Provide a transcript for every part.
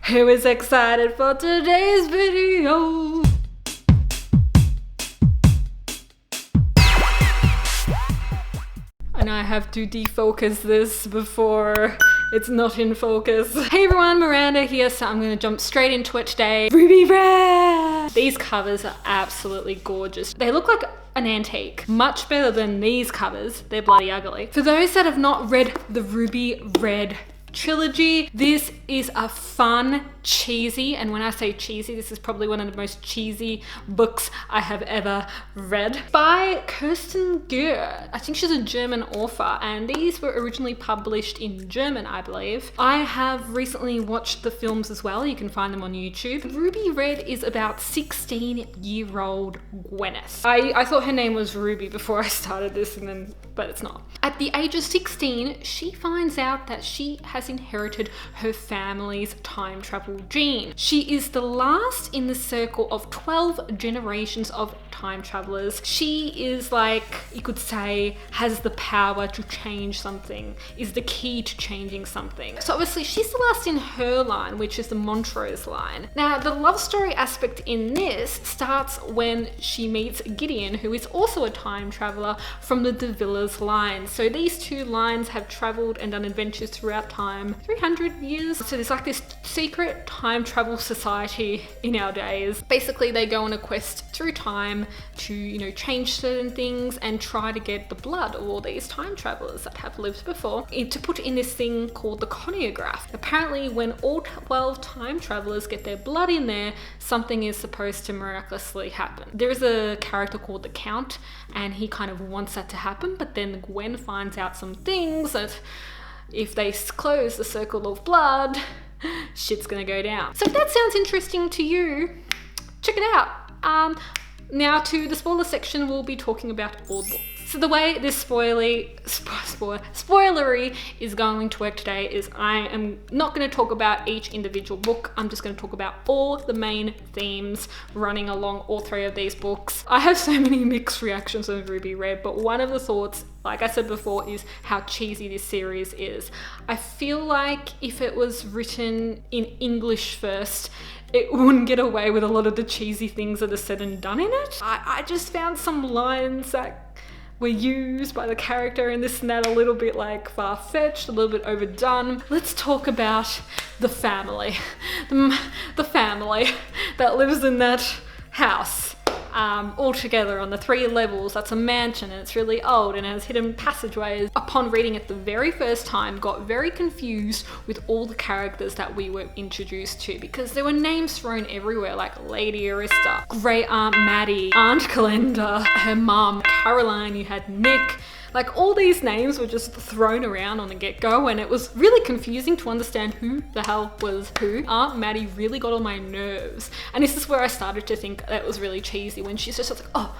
Who is excited for today's video? And I have to defocus this before it's not in focus. Hey everyone, Miranda here, so I'm gonna jump straight into it today. Ruby Red! These covers are absolutely gorgeous. They look like an antique. Much better than these covers. They're bloody ugly. For those that have not read the Ruby Red trilogy, this is a fun, cheesy, and when I say cheesy, this is probably one of the most cheesy books I have ever read, by Kirsten Gür. I think she's a German author, and these were originally published in German, I believe. I have recently watched the films as well. You can find them on YouTube. Ruby Red is about 16-year-old Gwyneth. I thought her name was Ruby before I started this, but it's not. At the age of 16, she finds out that she has inherited her family's time travel gene. She is the last in the circle of 12 generations of time travelers. She is, like, you could say, has the power to change something, is the key to changing something. So obviously she's the last in her line, which is the Montrose line. Now the love story aspect in this starts when she meets Gideon, who is also a time traveler from the De Villiers line. So these two lines have traveled and done adventures throughout time, 300 years. So there's like this secret time travel society in our days. Basically they go on a quest through time to, you know, change certain things and try to get the blood of all these time travelers that have lived before to put in this thing called the chronograph. Apparently when all 12 time travelers get their blood in there, something is supposed to miraculously happen. There's a character called the Count, and he kind of wants that to happen, but then Gwen finds out some things that if they close the circle of blood, shit's gonna go down. So if that sounds interesting to you, check it out. Now to the spoiler section, we'll be talking about all the books. So the way this spoilery is going to work today is I am not going to talk about each individual book. I'm just going to talk about all the main themes running along all three of these books. I have so many mixed reactions on Ruby Red, but one of the thoughts, like I said before, is how cheesy this series is. I feel like if it was written in English first, it wouldn't get away with a lot of the cheesy things that are said and done in it. I just found some lines that were used by the character and this and that a little bit like far-fetched, a little bit overdone. Let's talk about the family. The family that lives in that house. All together on the 3 levels. That's a mansion and it's really old and has hidden passageways. Upon reading it the very first time, got very confused with all the characters that we were introduced to, because there were names thrown everywhere, like Lady Arista, Great Aunt Maddie, Aunt Calendar, her mum, Caroline, you had Nick. Like, all these names were just thrown around on the get-go, and it was really confusing to understand who the hell was who. Aunt Maddie really got on my nerves. And this is where I started to think that was really cheesy, when she's just like, oh,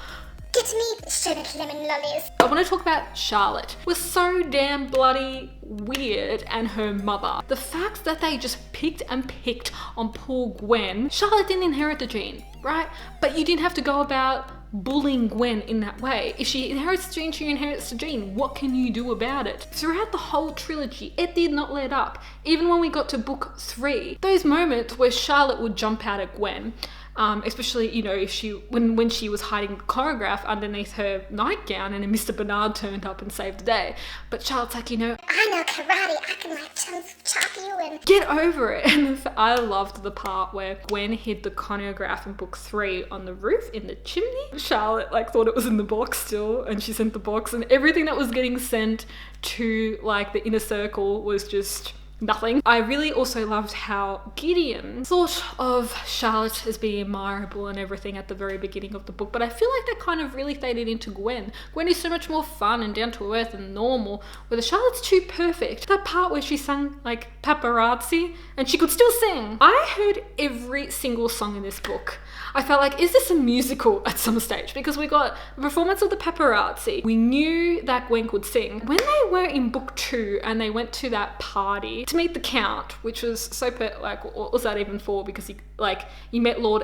get me sugar lemon lollies. I want to talk about Charlotte. It was so damn bloody weird, and her mother. The fact that they just picked on poor Gwen. Charlotte didn't inherit the gene, right? But you didn't have to go about bullying Gwen in that way. If she inherits the gene, she inherits the gene. What can you do about it? Throughout the whole trilogy, it did not let up. Even when we got to book 3, those moments where Charlotte would jump out at Gwen, especially, you know, if when she was hiding the chronograph underneath her nightgown and then Mr. Bernard turned up and saved the day. But Charlotte's like, you know, I know karate, I can like chop you and get over it. And I loved the part where Gwen hid the chronograph in book 3 on the roof in the chimney. Charlotte like thought it was in the box still, and she sent the box, and everything that was getting sent to like the inner circle was just nothing. I really also loved how Gideon thought of Charlotte as being admirable and everything at the very beginning of the book, but I feel like that kind of really faded into Gwen. Gwen is so much more fun and down to earth and normal, where Charlotte's too perfect. That part where she sang like Paparazzi and she could still sing. I heard every single song in this book. I felt like, is this a musical at some stage? Because we got the performance of the Paparazzi. We knew that Gwen could sing. When they were in book 2 and they went to that party, to meet the Count, which was so like, what was that even for? Because you met Lord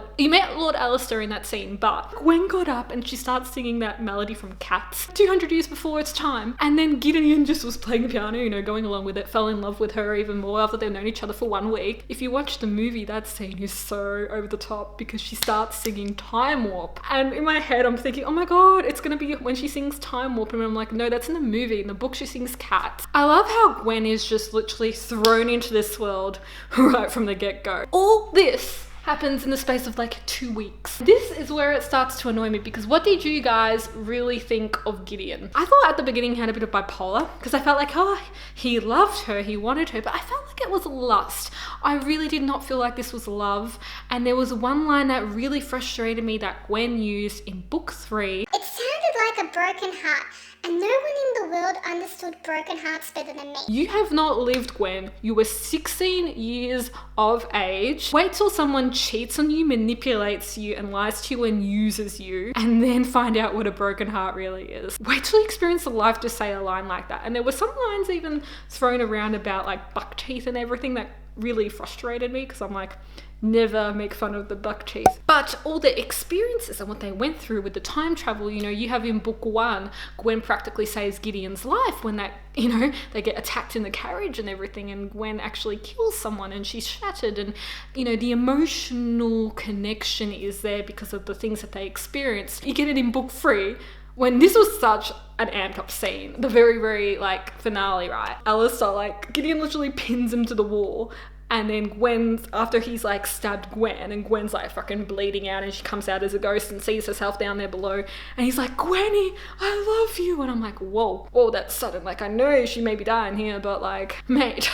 Alistair in that scene, but Gwen got up and she starts singing that melody from Cats 200 years before its time, and then Gideon just was playing the piano, you know, going along with it, fell in love with her even more after they've known each other for 1 week. If you watch the movie, that scene is so over the top because she starts singing Time Warp, and in my head I'm thinking, oh my god, it's gonna be when she sings Time Warp, and I'm like, no, that's in the movie. In the book she sings Cats. I love how Gwen is just literally thrown into this world right from the get-go. All this happens in the space of like 2 weeks. This is where it starts to annoy me, because what did you guys really think of Gideon? I thought at the beginning he had a bit of bipolar, because I felt like, oh, he loved her, he wanted her, but I felt like it was lust. I really did not feel like this was love, and there was one line that really frustrated me that Gwen used in book 3. It sounded like a broken heart, and no one in the world understood broken hearts better than me. You have not lived, Gwen. You were 16 years of age. Wait till someone cheats on you, manipulates you, and lies to you and uses you, and then find out what a broken heart really is. Wait till you experience the life to say a line like that. And there were some lines even thrown around about like buck teeth and everything that really frustrated me, because I'm like, never make fun of the buck teeth. But all the experiences and what they went through with the time travel, you know, you have in book 1, Gwen practically saves Gideon's life when that, you know, they get attacked in the carriage and everything, and Gwen actually kills someone and she's shattered, and, you know, the emotional connection is there because of the things that they experienced. You get it in book 3, when this was such an amped up scene, the very, very like finale, right? Alistair, like, Gideon literally pins him to the wall, and then Gwen, after he's like stabbed Gwen, and Gwen's like fucking bleeding out, and she comes out as a ghost and sees herself down there below, and he's like, Gwenny, I love you. And I'm like, whoa, that's sudden. Like, I know she may be dying here, but like, mate.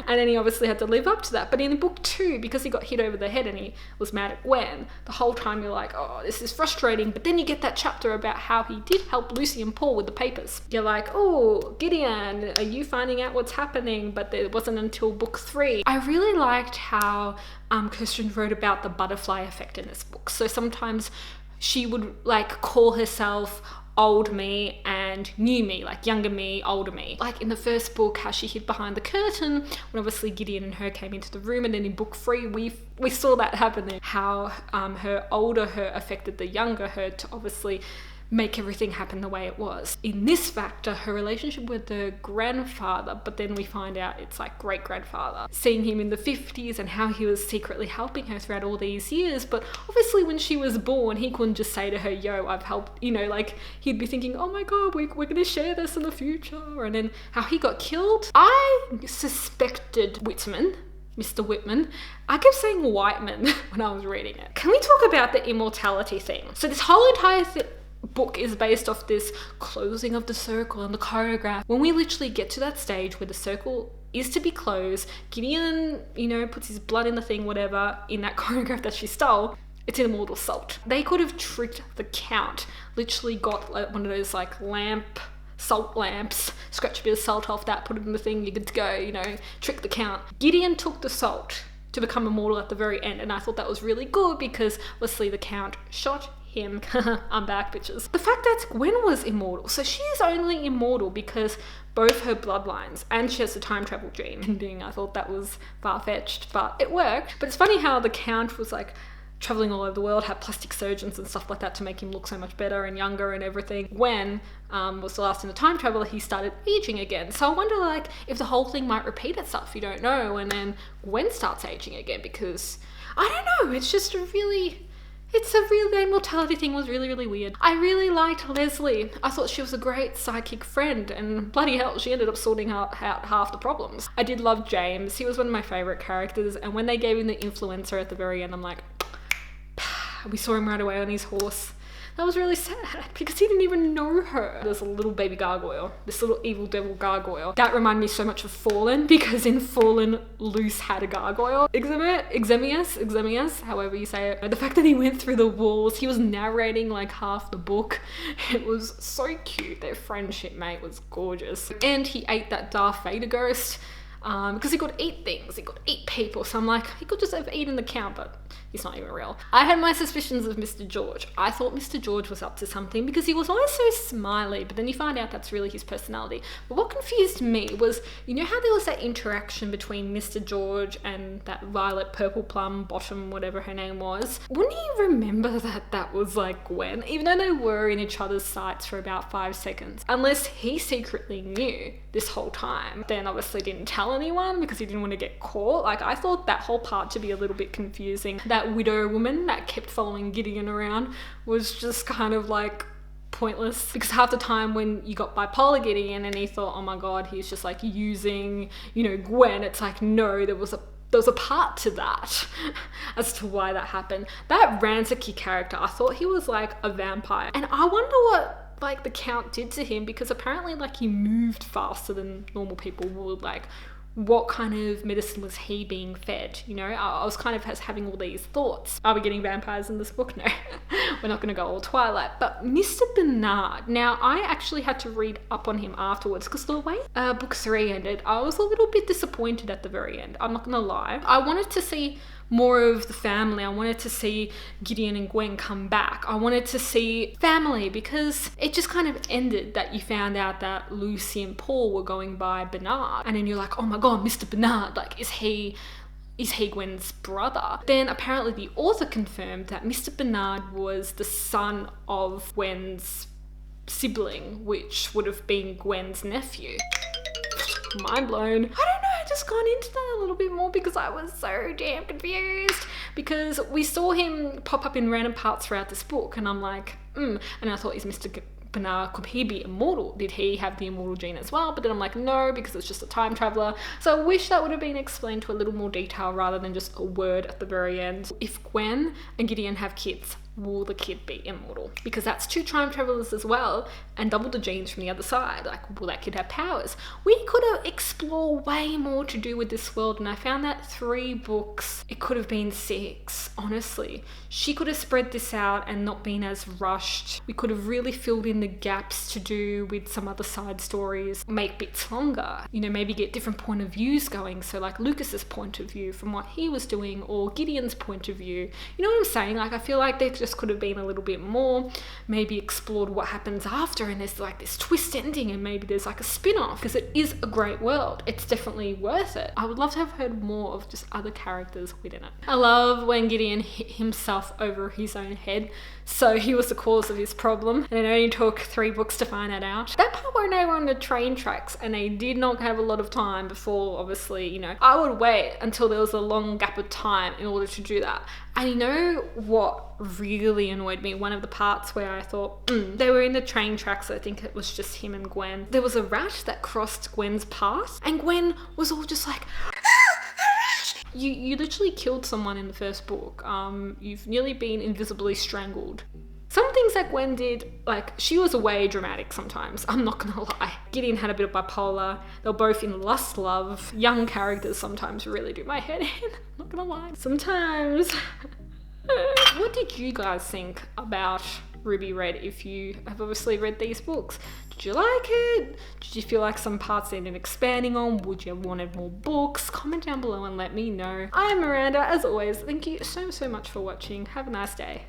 And then he obviously had to live up to that. But in book 2, because he got hit over the head and he was mad at Gwen, the whole time you're like, oh, this is frustrating. But then you get that chapter about how he did help Lucy and Paul with the papers. You're like, oh, Gideon, are you finding out what's happening? But it wasn't until book 3. I really liked how Kirsten wrote about the butterfly effect in this book. So sometimes she would like call herself old me and new me, like younger me, older me. Like in the first book, how she hid behind the curtain when obviously Gideon and her came into the room, and then in book 3 we saw that happen there. How her older her affected the younger her to obviously make everything happen the way it was. In this factor, her relationship with the grandfather, but then we find out it's like great-grandfather, seeing him in the 50s and how he was secretly helping her throughout all these years. But obviously when she was born, he couldn't just say to her, yo, I've helped, you know, like he'd be thinking, oh my god, we're gonna share this in the future. And then how he got killed. I suspected Mr. Whitman. I kept saying Whiteman when I was reading it. Can we talk about the immortality thing? So this whole entire book is based off this closing of the circle and the choreograph. When we literally get to that stage where the circle is to be closed, Gideon, you know, puts his blood in the thing, whatever, in that choreograph that she stole, it's an immortal salt. They could have tricked the Count, literally got like one of those like salt lamps, scratch a bit of salt off that, put it in the thing, you're good to go, you know, trick the Count. Gideon took the salt to become immortal at the very end, and I thought that was really good because obviously the Count shot him. I'm back, bitches. The fact that Gwen was immortal, so she is only immortal because both her bloodlines, and she has a time travel dream ending. I thought that was far-fetched, but it worked. But it's funny how the Count was like traveling all over the world, had plastic surgeons and stuff like that to make him look so much better and younger and everything. Gwen was the last in the time travel, he started aging again. So I wonder like if the whole thing might repeat itself, you don't know, and then Gwen starts aging again, because I don't know, it's just the immortality thing was really, really weird. I really liked Leslie. I thought she was a great psychic friend, and bloody hell, she ended up sorting out half the problems. I did love James. He was one of my favorite characters, and when they gave him the influencer at the very end, I'm like, we saw him right away on his horse. That was really sad because he didn't even know her. There's a little baby gargoyle, this little evil devil gargoyle. That reminded me so much of Fallen, because in Fallen, Luce had a gargoyle. Exemius, however you say it. The fact that he went through the walls, he was narrating like half the book. It was so cute. Their friendship, mate, was gorgeous. And he ate that Darth Vader ghost. Because he could eat things, he could eat people. So I'm like, he could just have eaten the Count, but he's not even real. I had my suspicions of Mr. George. I thought Mr. George was up to something because he was always so smiley, but then you find out that's really his personality. But what confused me was, you know how there was that interaction between Mr. George and that Violet Purple Plum Bottom, whatever her name was? Wouldn't he remember that that was like Gwen, even though they were in each other's sights for about 5 seconds? Unless he secretly knew this whole time, then obviously didn't tell anyone because he didn't want to get caught. Like, I thought that whole part to be a little bit confusing. That widow woman that kept following Gideon around was just kind of like pointless, because half the time when you got bipolar Gideon and he thought, oh my god, he's just like using, you know, Gwen, it's like, no, there was a part to that as to why that happened. That Ransaki character, I thought he was like a vampire, and I wonder what like the Count did to him, because apparently like he moved faster than normal people would. Like, what kind of medicine was he being fed? You know, I was kind of having all these thoughts. Are we getting vampires in this book? No, we're not going to go all Twilight. But Mr. Bernard, now I actually had to read up on him afterwards, because the way book 3 ended, I was a little bit disappointed at the very end. I'm not going to lie. I wanted to see more of the family. I wanted to see Gideon and Gwen come back. I wanted to see family, because it just kind of ended that you found out that Lucy and Paul were going by Bernard, and then you're like, oh my god, Mr. Bernard, like, is he Gwen's brother? Then apparently the author confirmed that Mr. Bernard was the son of Gwen's sibling, which would have been Gwen's nephew. Mind blown. I don't know, I just gone into that a little bit more because I was so damn confused, because we saw him pop up in random parts throughout this book, and I'm like, and I thought, is Mr. Bernard, could he be immortal? Did he have the immortal gene as well? But then I'm like, no, because it's just a time traveler. So I wish that would have been explained to a little more detail rather than just a word at the very end. If Gwen and Gideon have kids, will the kid be immortal? Because that's 2 time travelers as well, and double the genes from the other side. Like, will that kid have powers? We could have explored way more to do with this world, and I found that 3 books, it could have been 6, honestly. She could have spread this out and not been as rushed. We could have really filled in the gaps to do with some other side stories, make bits longer, you know, maybe get different point of views going. So like Lucas's point of view from what he was doing, or Gideon's point of view. You know what I'm saying? Like, I feel like they just could have been a little bit more, maybe explored what happens after, and there's like this twist ending, and maybe there's like a spin-off, because it is a great world. It's definitely worth it. I would love to have heard more of just other characters within it. I love when Gideon hit himself over his own head, so he was the cause of his problem, and it only took 3 books to find that out. That part where they were on the train tracks and they did not have a lot of time before, obviously, you know, I would wait until there was a long gap of time in order to do that. And you know what really annoyed me? One of the parts where I thought, they were in the train tracks, I think it was just him and Gwen. There was a rat that crossed Gwen's path, and Gwen was all just like, You literally killed someone in the first book. You've nearly been invisibly strangled. Some things that Gwen did, like, she was way dramatic sometimes, I'm not gonna lie. Gideon had a bit of bipolar. They were both in lust love. Young characters sometimes really do my head in, I'm not gonna lie. Sometimes. What did you guys think about Ruby Red, if you have obviously read these books? Did you like it? Did you feel like some parts needed expanding on? Would you have wanted more books? Comment down below and let me know. I'm Miranda, as always. Thank you so much for watching. Have a nice day.